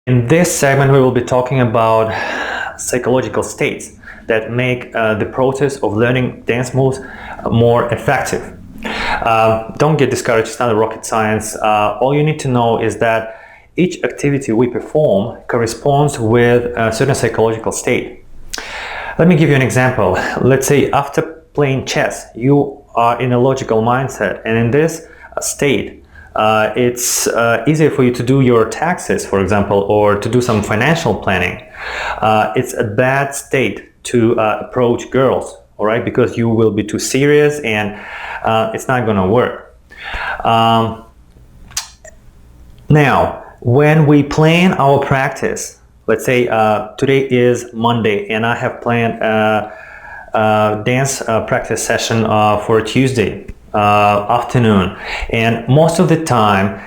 In this segment, we will be talking about psychological states that make the process of learning dance moves more effective. Don't get discouraged, it's not rocket science. All you need to know is that each activity we perform corresponds with a certain psychological state. Let me give you an example. Let's say after playing chess, you are in a logical mindset, and in this state, it's easier for you to do your taxes, for example, or to do some financial planning. It's a bad state to approach girls, all right, because you will be too serious and it's not going to work. Now, when we plan our practice, let's say today is Monday and I have planned a dance practice session for Tuesday afternoon, and most of the time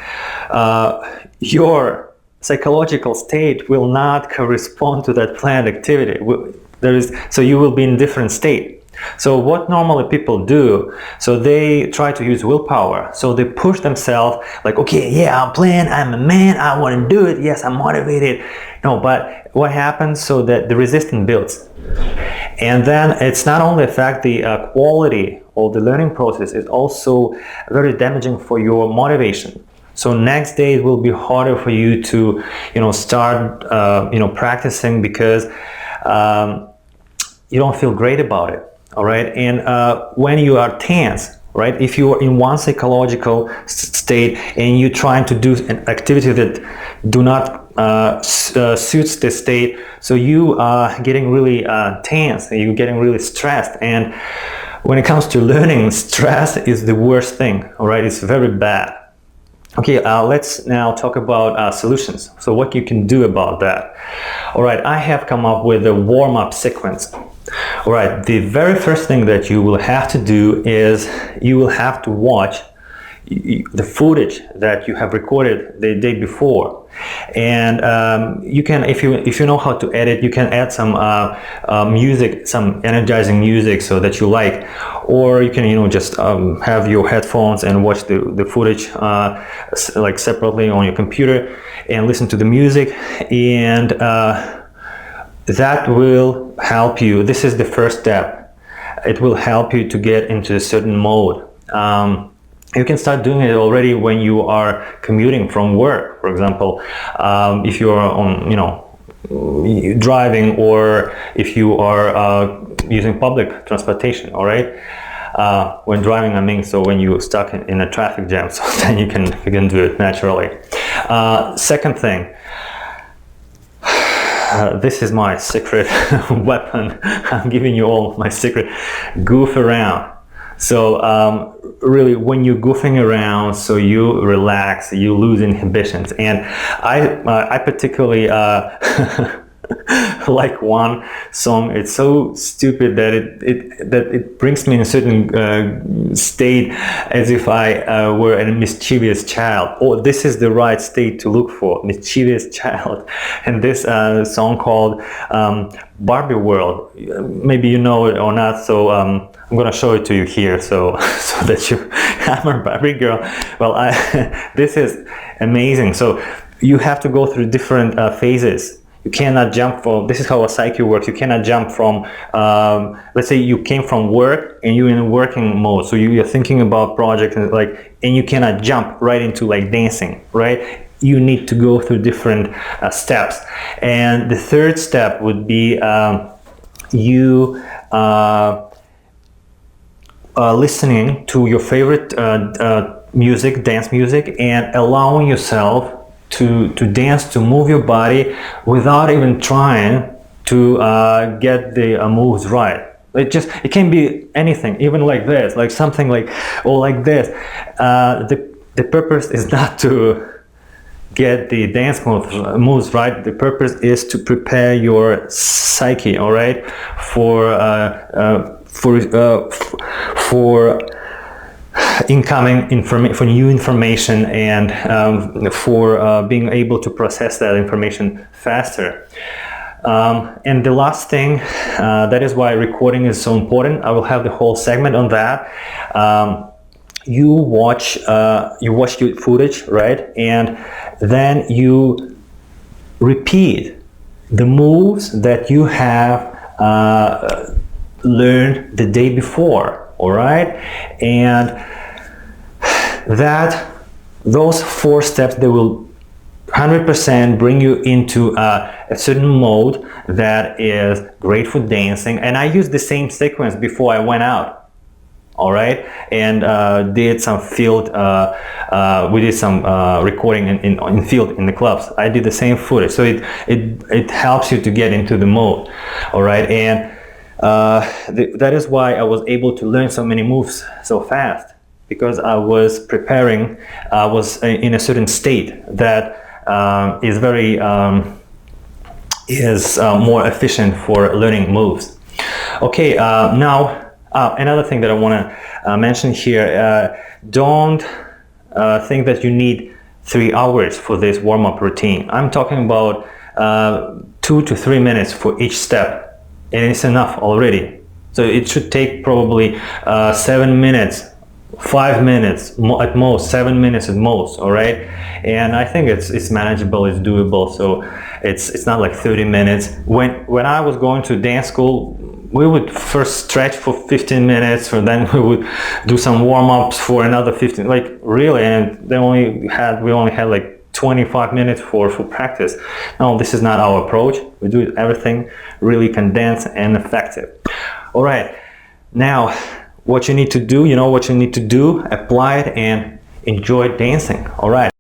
your psychological state will not correspond to that planned activity. So you will be in different state. So what normally people do, so they try to use willpower. So they push themselves like, okay, yeah, I'm playing, I'm a man, I want to do it, yes, I'm motivated. No, but what happens, so that the resistance builds. And then it's not only affect the quality of the learning process, it's also very damaging for your motivation. So next day it will be harder for you to, start, practicing because you don't feel great about it. All right, and when you are tense, right, if you are in one psychological state and you're trying to do an activity that do not suits the state, so you are getting really tense and you're getting really stressed. And when it comes to learning, stress is the worst thing. All right, it's very bad. Okay, let's now talk about solutions. So what you can do about that. All right, I have come up with a warm-up sequence. All right, the very first thing that you will have to do is you will have to watch the footage that you have recorded the day before, and you can, if you know how to edit, you can add some music, some energizing music, so that you like, or you can just have your headphones and watch the footage like separately on your computer and listen to the music, and that will help you. This is the first step. It will help you to get into a certain mode. You can start doing it already when you are commuting from work, for example. If you are on, driving, or if you are using public transportation, all right? When driving, I mean, so when you're stuck in a traffic jam, so then you can do it naturally. Second thing, this is my secret weapon. I'm giving you all my secret. Goof around. So really, when you're goofing around, so you relax, you lose inhibitions. And I particularly like one song. It's so stupid that it brings me in a certain state, as if I were a mischievous child. Oh, this is the right state to look for, mischievous child. And this song called Barbie World. Maybe you know it or not. So I'm gonna show it to you here, so that you. I'm a Barbie girl. Well, this is amazing. So you have to go through different phases. You cannot jump from, this is how a psyche works, you cannot jump from, let's say you came from work and you're in working mode, so you're thinking about projects and you cannot jump right into dancing, right? You need to go through different steps. And the third step would be you listening to your favorite music, dance music, and allowing yourself to dance, to move your body without even trying to get the moves right. It can be anything, even like this, like something like this. The purpose is not to get the dance moves right. The purpose is to prepare your psyche, all right, for incoming information, for new information, and for being able to process that information faster. And the last thing, that is why recording is so important. I will have the whole segment on that. You watch your footage, right? And then you repeat the moves that you have learned the day before, all right? And those 4 steps, they will 100% bring you into a certain mode that is great for dancing. And I used the same sequence before I went out, all right, and did some field. We did some recording in field in the clubs. I did the same footage, so it helps you to get into the mode, all right. And that is why I was able to learn so many moves so fast, because I was preparing. I was in a certain state that is very more efficient for learning moves. Okay, now another thing that I want to mention here, don't think that you need 3 hours for this warm-up routine. I'm talking about 2 to 3 minutes for each step, and it's enough already. So it should take probably 7 minutes, 5 minutes at most, 7 minutes at most, all right? And I think it's manageable, it's doable, so it's not like 30 minutes. When I was going to dance school, we would first stretch for 15 minutes, and then we would do some warm-ups for another 15, like really, and we only had like 25 minutes for practice. No, this is not our approach. We do everything really condensed and effective. All right, now what you need to do, you know what you need to do, apply it and enjoy dancing. All right.